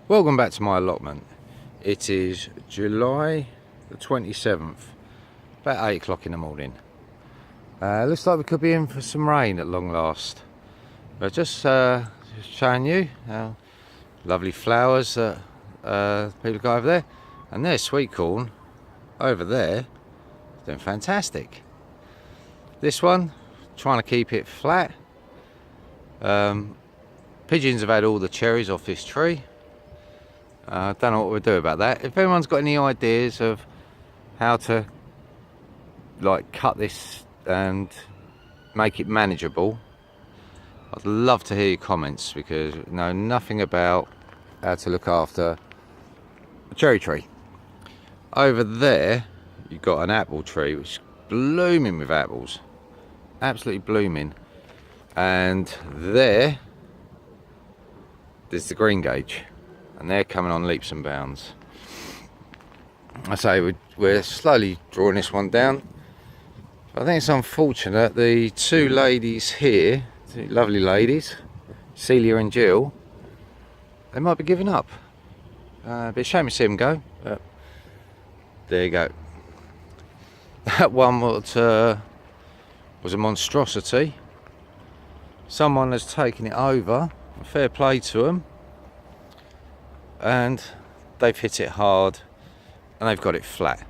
Welcome back to my allotment. It is July the 27th, about 8 o'clock in the morning. Looks like we could be in for some rain at long last. But just showing you how lovely flowers that people got over there. And there's sweet corn over there, doing fantastic. This one, trying to keep it flat. Pigeons have had all the cherries off this tree. I don't know what we'll do about that. If anyone's got any ideas of how to cut this and make it manageable, I'd love to hear your comments, because I know nothing about how to look after a cherry tree. Over there you've got an apple tree which is blooming with apples, absolutely blooming, and there's the green gage, and they're coming on leaps and bounds. I say we're slowly drawing this one down. I think it's unfortunate the two ladies here, two lovely ladies, Celia and Jill, they might be giving up. A bit shame to see them go, but there you go. That one was a monstrosity. Someone has taken it over, fair play to them, and they've hit it hard and they've got it flat.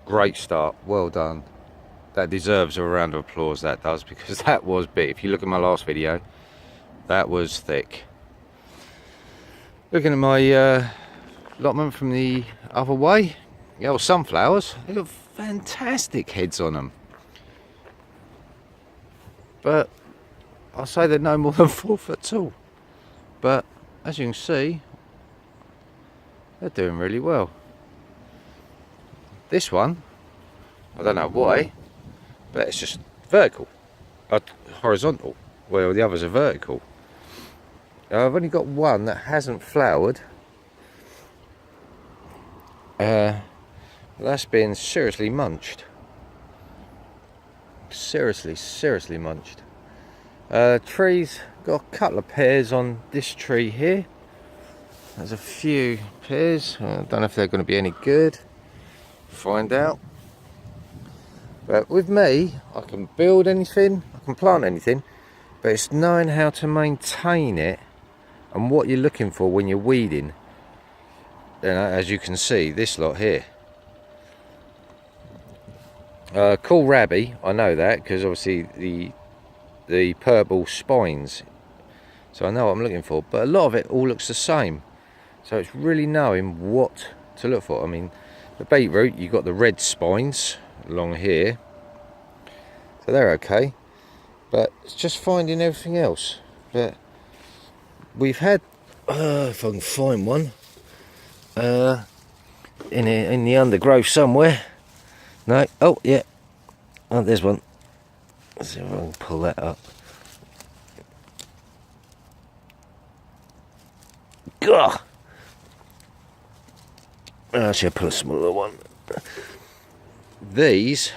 Great start, well done. That deserves a round of applause, that does, because that was big. If you look at my last video, that was thick. Looking at my allotment from the other way, the old sunflowers, they've got fantastic heads on them, but I'll say they're no more than 4 foot tall. But as you can see, they're doing really well. This one, I don't know why, but it's just vertical, horizontal. Well, the others are vertical. I've only got one that hasn't flowered. That's been seriously munched. Seriously munched. Trees, got a couple of pears on this tree here. There's a few pears. I don't know if they're going to be any good. Find out. But with me, I can build anything, I can plant anything, but it's knowing how to maintain it and what you're looking for when you're weeding. As you can see, this lot here. Kohlrabi, I know that because obviously the purple spines, so I know what I'm looking for, but a lot of it all looks the same, so it's really knowing what to look for. I mean, the beetroot, you've got the red spines along here, so they're okay, but it's just finding everything else. But we've had, if I can find one, in the undergrowth somewhere. No, oh yeah, oh, there's one. Let's see if I can pull that up. Gah! Actually, I'll put a smaller one. These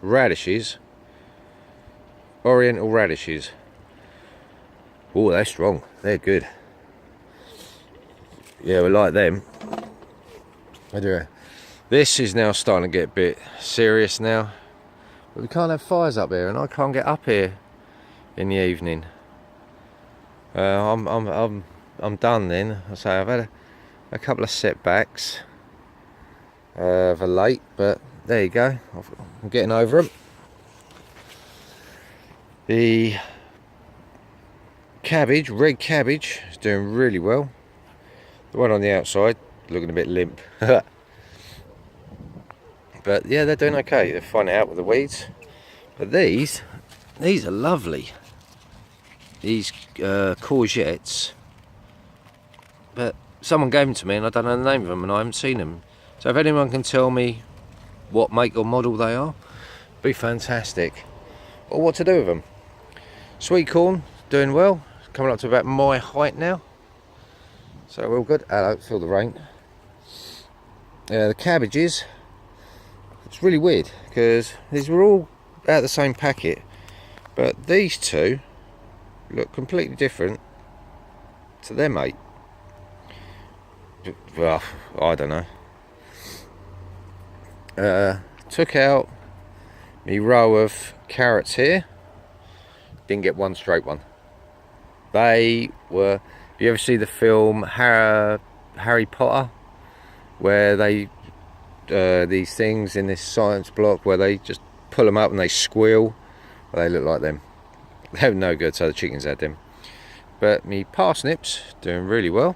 radishes, oriental radishes, oh, they're strong, they're good. Yeah, we like them. I do. This is now starting to get a bit serious now. But we can't have fires up here, and I can't get up here in the evening. I'm done then. I say I've had a couple of setbacks of a late, but there you go. I'm getting over them. The cabbage, red cabbage, is doing really well. The one on the outside looking a bit limp. But yeah, they're doing okay. They're finding out with the weeds. But these are lovely. These courgettes. But someone gave them to me and I don't know the name of them and I haven't seen them. So if anyone can tell me what make or model they are, be fantastic. Or what to do with them. Sweet corn, doing well. Coming up to about my height now. So we're all good. Hello, feel the rain. The cabbages, it's really weird because these were all out of the same packet, but these two look completely different to their mate. well, I don't know. Took out my row of carrots here. Didn't get one straight one. They were, you ever see the film Harry Potter, where they these things in this science block where they just pull them up and they squeal? Well, they look like them. They were no good, so the chickens had them. But me parsnips doing really well.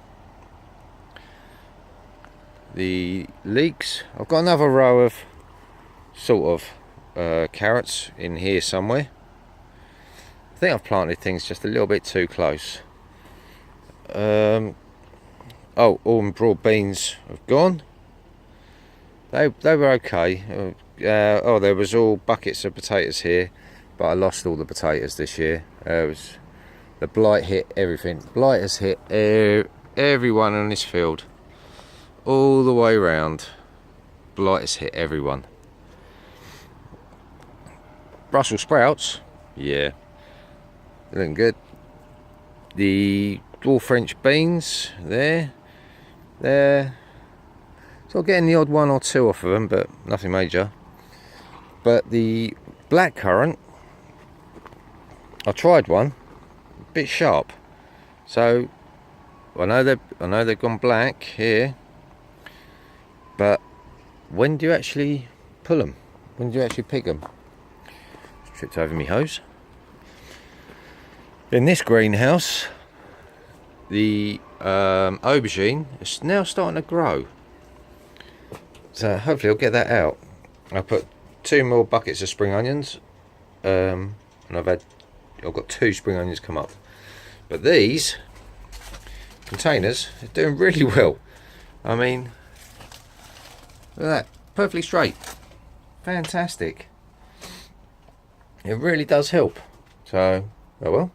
The leeks, I've got another row of sort of carrots in here somewhere. I think I've planted things just a little bit too close. Oh, all my broad beans have gone. They were okay. Oh, there was all buckets of potatoes here, but I lost all the potatoes this year. The blight hit everything. Blight has hit everyone on this field, all the way round. Blight has hit everyone. Brussels sprouts, yeah, looking good. The dwarf French beans, they're sort of getting the odd one or two off of them, but nothing major. But the blackcurrant, I tried one, a bit sharp. So I know they've gone black here, but when do you actually pull them? When do you actually pick them? Tripped over my hose. In this greenhouse, the aubergine is now starting to grow. So hopefully I'll get that out. I put 2 more buckets of spring onions, and I've got 2 spring onions come up. But these containers are doing really well. I mean, look at that, perfectly straight, fantastic. It really does help. So, oh well.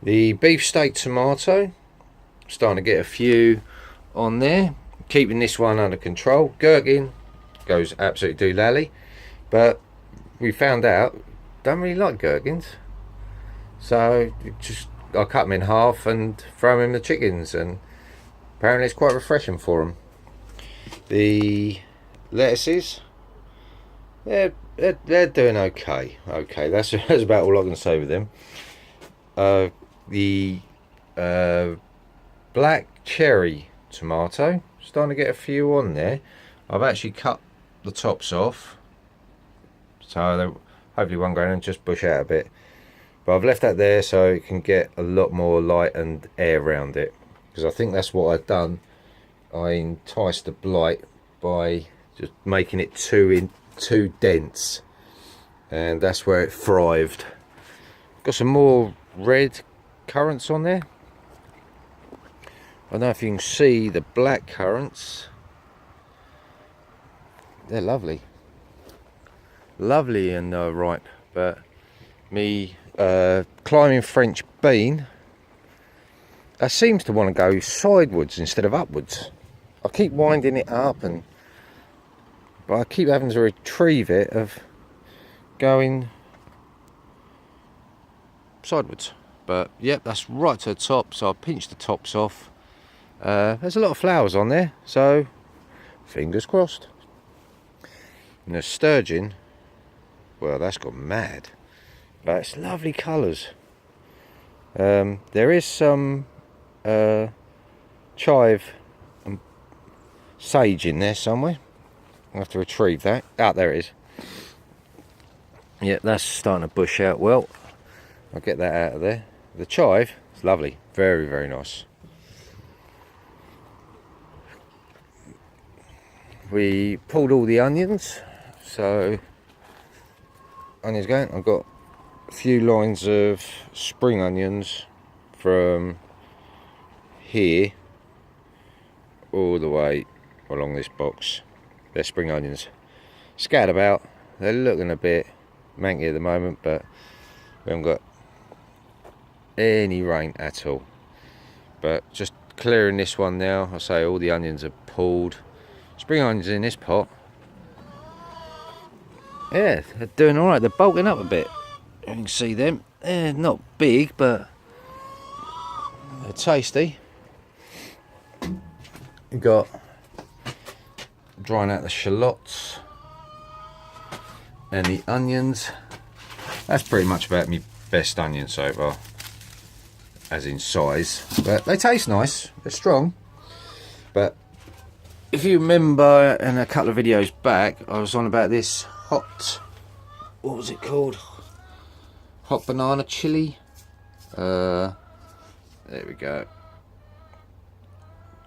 The beefsteak tomato, starting to get a few on there. Keeping this one under control. Gherkin goes absolutely doolally, but we found out don't really like gherkins, so I cut them in half and throw them in the chickens, and apparently it's quite refreshing for them. The lettuces, they're doing okay. Okay, that's about all I can say with them. The black cherry tomato, starting to get a few on there. I've actually cut the tops off, so they hopefully won't go in and just bush out a bit. But I've left that there so it can get a lot more light and air around it, because I think that's what I've done. I enticed the blight by just making it too dense, and that's where it thrived. Got some more red currants on there. I don't know if you can see the black currants. They're lovely, lovely and ripe. But me climbing French bean, that seems to want to go sideways instead of upwards. I keep winding it up, but I keep having to retrieve it of going sideways. But yep, that's right to the top, so I pinched the tops off. There's a lot of flowers on there, so fingers crossed. And the sturgeon, well, that's gone mad, but it's lovely colours. There is some chive and sage in there somewhere. I'll have to retrieve that. There it is. Yeah, that's starting to bush out well. I'll get that out of there. The chive is lovely, very, very nice. We pulled all the onions, so onions going. I've got a few lines of spring onions from here all the way along this box. They're spring onions, scattered about. They're looking a bit manky at the moment, but we haven't got any rain at all. But just clearing this one now. I say all the onions are pulled. Spring onions in this pot, yeah, they're doing all right. They're bulking up a bit. You can see them. They're not big, but they're tasty. We've got drying out the shallots and the onions. That's pretty much about my best onion so far, as in size, but they taste nice, they're strong. But if you remember in a couple of videos back, I was on about this hot, what was it called? Hot banana chili. There we go.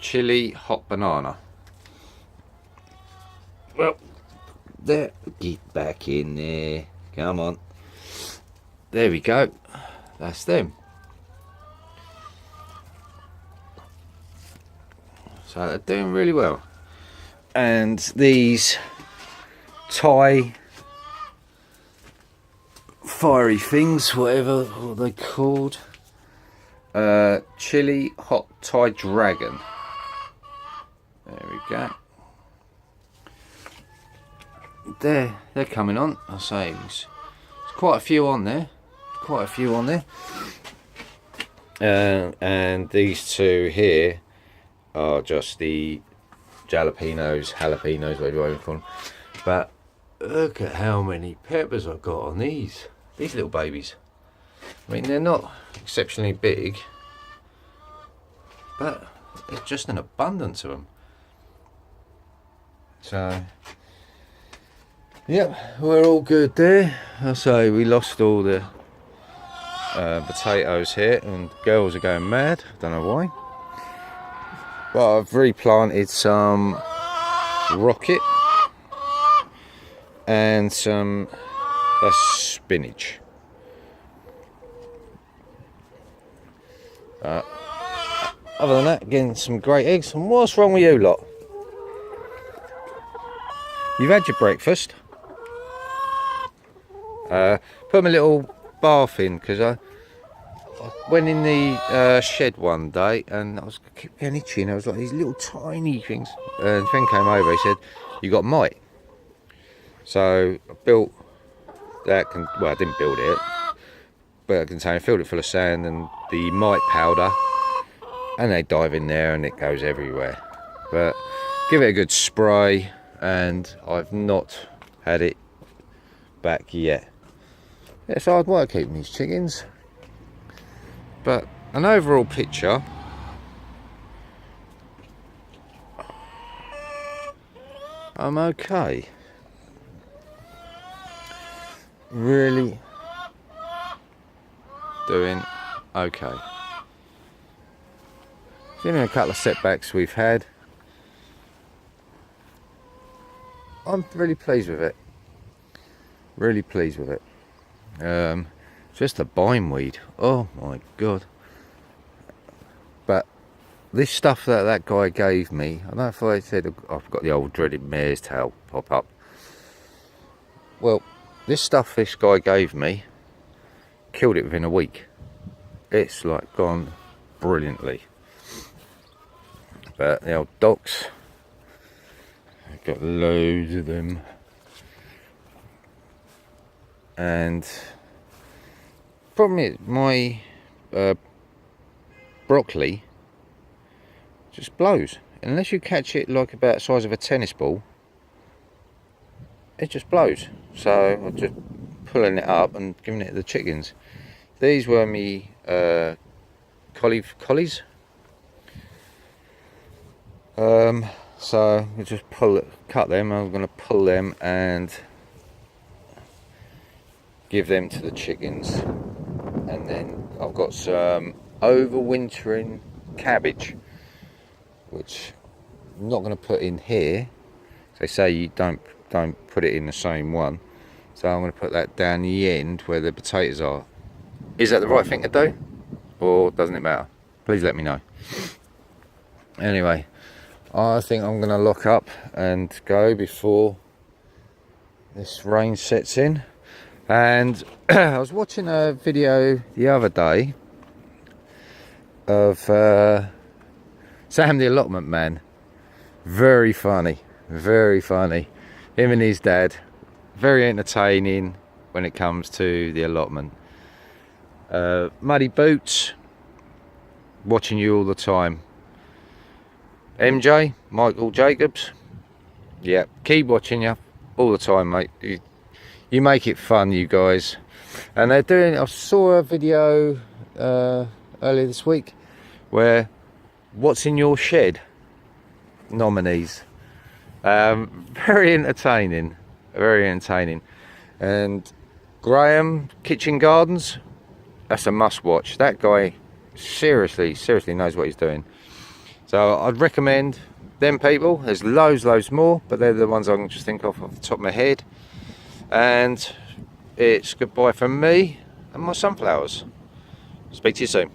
Chili hot banana. Well, there, get back in there. Come on. There we go. That's them. So they're doing really well. And these Thai fiery things, whatever they're called, chili hot Thai dragon. There we go. They're coming on. I say there's quite a few on there. Quite a few on there. And these two here are just the jalapenos, whatever you want to call them. But look at how many peppers I've got on these little babies. I mean, they're not exceptionally big, but it's just an abundance of them. So, yep, we're all good there. I say we lost all the potatoes here, and girls are going mad. Don't know why. But I've replanted some rocket and some spinach. Other than that, getting some great eggs. And what's wrong with you lot? You've had your breakfast. Put them a little bath in, because I went in the shed one day and I was kept getting itchy, and I was like these little tiny things. And the thing came over, he said, "You got mite." So I built that. Well, I didn't build it, but I container, filled it full of sand and the mite powder, and they dive in there and it goes everywhere. But give it a good spray, and I've not had it back yet. It's hard work keeping these chickens, but an overall picture, I'm okay. Really doing okay. Given a couple of setbacks we've had, I'm really pleased with it. Really pleased with it. Just the bindweed. Oh my god. But this stuff that guy gave me, I don't know if I said I've got the old dreaded mare's tail pop up. Well, this stuff this guy gave me killed it within a week. It's like gone brilliantly. But the old docks, I've got loads of them. And problem is, my broccoli just blows. Unless you catch it like about the size of a tennis ball, it just blows. So I'm just pulling it up and giving it to the chickens. These were me collies. So we just cut them. I'm going to pull them and give them to the chickens. And then I've got some overwintering cabbage, which I'm not going to put in here. They say you don't put it in the same one. So I'm going to put that down the end where the potatoes are. Is that the right thing to do, or doesn't it matter? Please let me know. Anyway, I think I'm going to lock up and go before this rain sets in. And I was watching a video the other day of Sam the Allotment Man. Very funny, very funny. Him and his dad, very entertaining when it comes to the allotment. Muddy boots, watching you all the time. MJ, Michael Jacobs. Yeah, keep watching you all the time, mate. You make it fun, you guys. And they're doing, I saw a video earlier this week where what's in your shed nominees. Very entertaining, very entertaining. And Graham Kitchen Gardens, that's a must watch. That guy seriously knows what he's doing. So I'd recommend them people. There's loads more, but they're the ones I can just think of off the top of my head. And it's goodbye from me and my sunflowers. Speak to you soon.